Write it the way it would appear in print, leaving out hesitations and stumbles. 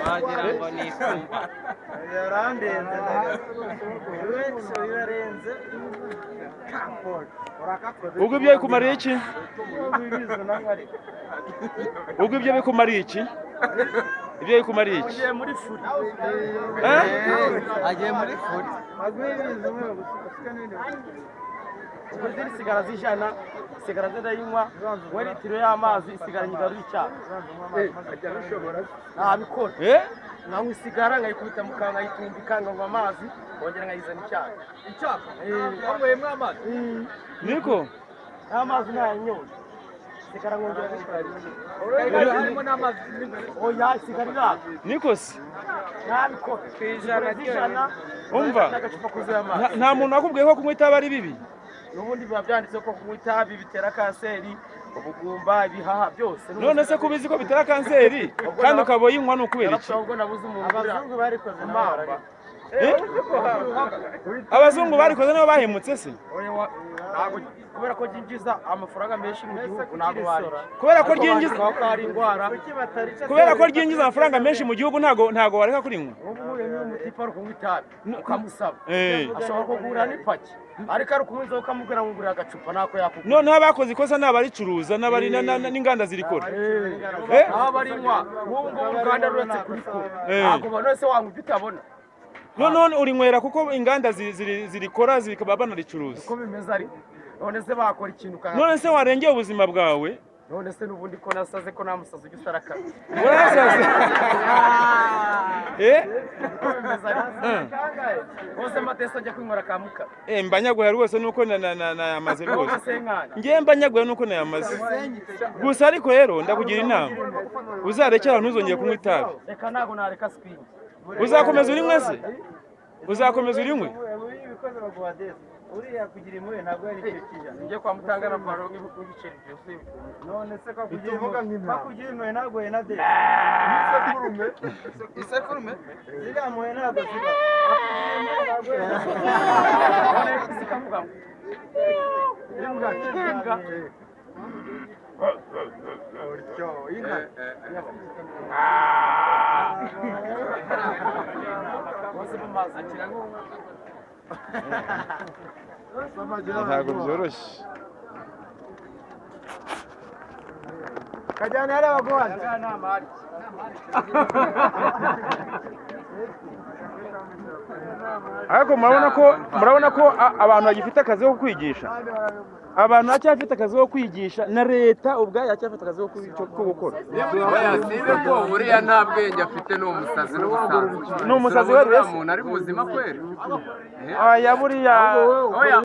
wagira ngo ni ifumba yarandenze yarenze ubwo ibyo bikumariye iki ubwo ibyo bikumariye iki ibyo bikumariye iki agiye muri furi agiye muri furi agwiriza umwe gusuka n'ibindi ubuziri sigara zijana sigara zirayinywa we litiro y'amazi isigara nyigaru y'icyaha ntabikora nkanywa isigara nkayikubita mu kanwa nkayitumbika nkanywa amazi wongera nkayizana icyaha wanyweyemo amazi niko n'amazi ntayanyoye sigara nkongera harimo n'amazi oya isigara iraka niko se ntabikora ijana umva n'agacupa kuzuye amazi nta muntu wakubwiye ko kunywa itabi ari bibi n'ubundi biba byanditse ko kunywa itabi bitera kanseri ubugumba ibihaha byose none se kubizi ko bitera kanseri kandi ukaba uyinywa ni ukubera iki ubwo nabuze umuntu abazungu barikoze mamba abazungu barikoze nabo bahemutse se kubera ko ryinjiza amafaranga menshi mu gihugu ntabwo bari kubera ko ryinjiza amafaranga menshi mu gihugu ntago wareka kurinywa ubu uhuye n'umutipa ari kunywa itabi ukamusaba ashobora kugura n'ipaki ariko ari kumwiza ukamubwira ngo ngurira agacupa ntako yakugura noneho abakoze ikosa n'abaricuruza n'inganda zirikora aho barinywa nk'ubu ngubu uruganda ruretse kurikora ntabwo umuntu wese wanywa ibyo utabona none urinywera kuko inganda zirikora zikaba banaricuruza uko bimeze ariko none se bakora ikintu none se warengeye ubuzima bwawe none se n'ubundi ko nasaze ko namusaze ujya usaraka urasaze bose matesa ajya kwinywera ka muka mbanyaguye rwose nuko nayamaze rwose ngiye mbanyaguye nuko nayamaze gusa ariko rero ndakugira inama uzarekera ntuzongere kunywa itabi reka ntabwo nareka swingi uzakomeza urinywe se uzakomeza urinywe uriya kugira impuhwe ntabwo yari icyo kijana njye kwa mutanga na baro nk'ibiceri byose none se ko kugira impuhwe ntabwo yena de isekurume ziriya mpuhwe ntabwo ziba zikavuga imbwa ntabwo byoroshye kajyana yari abagohazi ariko murabona ko abantu bagifite akazi ko kwigisha abantu bacyafite akazi ko kwigisha na leta ubwayo yacyafite akazi ko gukora sibe ko uriya nta bwenge afite ni umusazi ni umusazi wese umuntu ari muzima kweri aya buriya